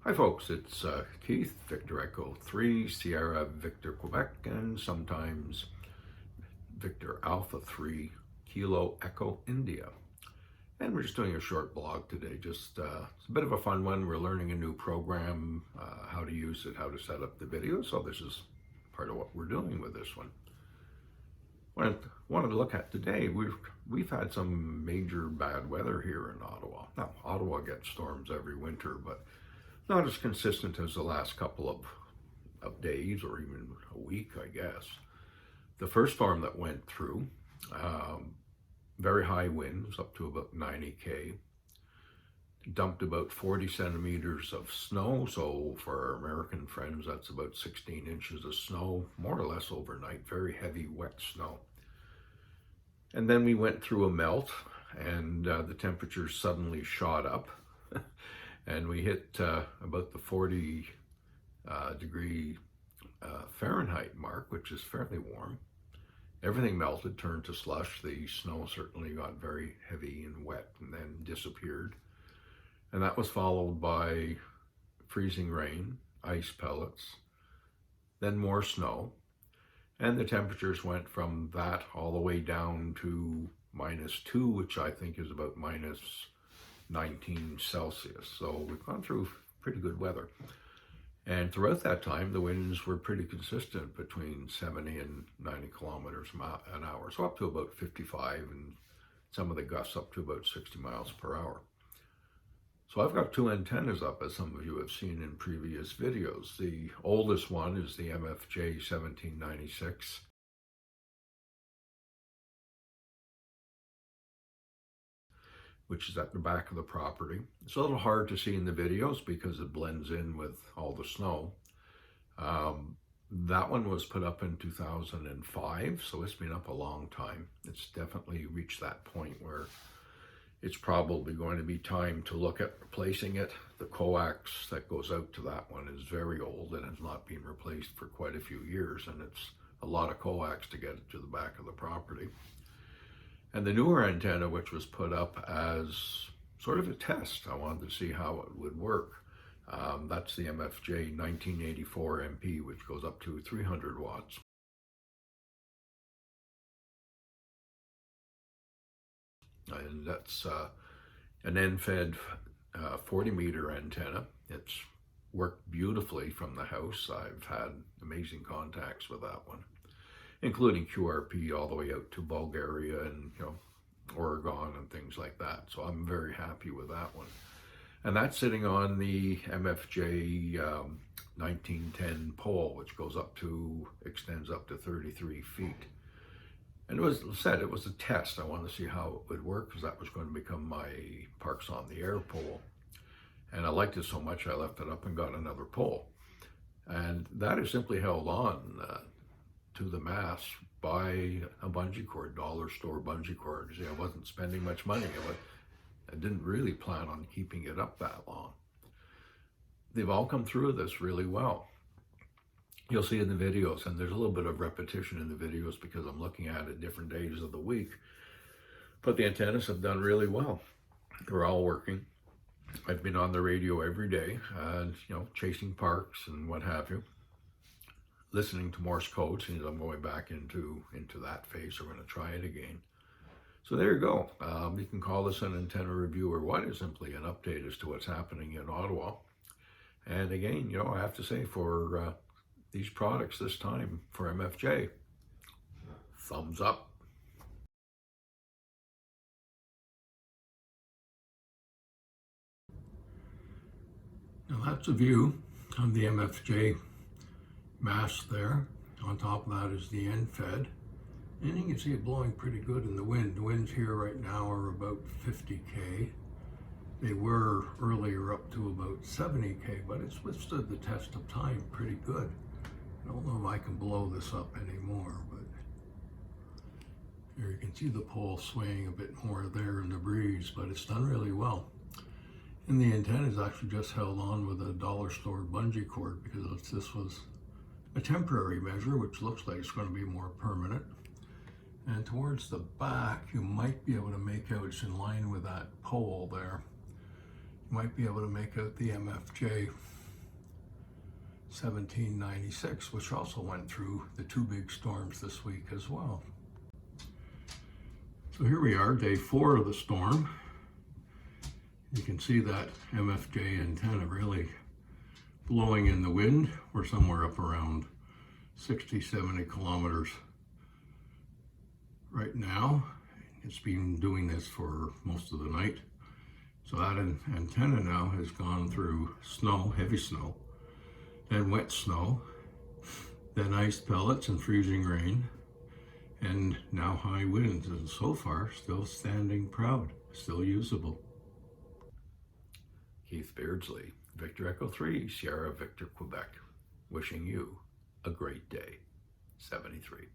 Hi folks, it's Keith, Victor Echo 3, Sierra Victor Quebec, and sometimes Victor Alpha 3, Kilo Echo India. And we're just doing a short blog today, just it's a bit of a fun one. We're learning a new program, how to use it, how to set up the video, so this is part of what we're doing with this one. What I wanted to look at today, we've had some major bad weather here in Ottawa. Now, Ottawa gets storms every winter, but not as consistent as the last couple of days or even a week, I guess. The first storm that went through, very high winds up to about 90 km, dumped about 40 centimeters of snow. So for our American friends, that's about 16 inches of snow, more or less overnight, very heavy, wet snow. And then we went through a melt and the temperature suddenly shot up. And we hit about the 40 degree Fahrenheit mark, which is fairly warm. Everything melted, turned to slush. The snow certainly got very heavy and wet and then disappeared. And that was followed by freezing rain, ice pellets, then more snow. And the temperatures went from that all the way down to -2, which I think is about -19 Celsius. So we've gone through pretty good weather. And throughout that time, the winds were pretty consistent between 70 and 90 kilometers an hour. So up to about 55 and some of the gusts up to about 60 miles per hour. So I've got two antennas up, as some of you have seen in previous videos. The oldest one is the MFJ 1796. Which is at the back of the property. It's a little hard to see in the videos because it blends in with all the snow. That one was put up in 2005, so it's been up a long time. It's definitely reached that point where it's probably going to be time to look at replacing it. The coax that goes out to that one is very old and has not been replaced for quite a few years, and it's a lot of coax to get it to the back of the property. And the newer antenna, which was put up as sort of a test, I wanted to see how it would work. That's the MFJ 1984 MP, which goes up to 300 watts. And that's an end-fed 40-meter antenna. It's worked beautifully from the house. I've had amazing contacts with that one, including QRP all the way out to Bulgaria and Oregon and things like that. So I'm very happy with that one. And that's sitting on the MFJ 1910 pole, which extends up to 33 feet. And it was a test. I wanted to see how it would work because that was going to become my Parks on the Air pole. And I liked it so much I left it up and got another pole. And that is simply held on to the mast by a bungee cord, dollar store bungee cord. See, I wasn't spending much money. I didn't really plan on keeping it up that long. They've all come through this really well. You'll see in the videos, and there's a little bit of repetition in the videos because I'm looking at it different days of the week. But the antennas have done really well. They're all working. I've been on the radio every day, and chasing parks and what have you. Listening to Morse code, since I'm going back into that phase, so we're going to try it again. So there you go. You can call this an antenna review or what is simply an update as to what's happening in Ottawa. And again, I have to say for these products this time for MFJ, thumbs up. Now that's a view of the MFJ mast there. On top of that is the end fed, and you can see it blowing pretty good in the wind. The winds here right now are about 50 km. They were earlier up to about 70 km, but it's withstood the test of time pretty good. I don't know if I can blow this up anymore, but here you can see the pole swaying a bit more there in the breeze, but it's done really well. And the antenna is actually just held on with a dollar store bungee cord because this was a temporary measure, which looks like it's going to be more permanent. And towards the back, you might be able to make out, it's in line with that pole there. You might be able to make out the MFJ 1796, which also went through the two big storms this week as well. So here we are, day 4 of the storm. You can see that MFJ antenna really blowing in the wind. We're somewhere up around 60, 70 kilometers right now. It's been doing this for most of the night. So that antenna now has gone through snow, heavy snow, then wet snow, then ice pellets and freezing rain, and now high winds, and so far still standing proud, still usable. Keith Beardsley, Victor Echo 3, Sierra Victor, Quebec, wishing you a great day. 73.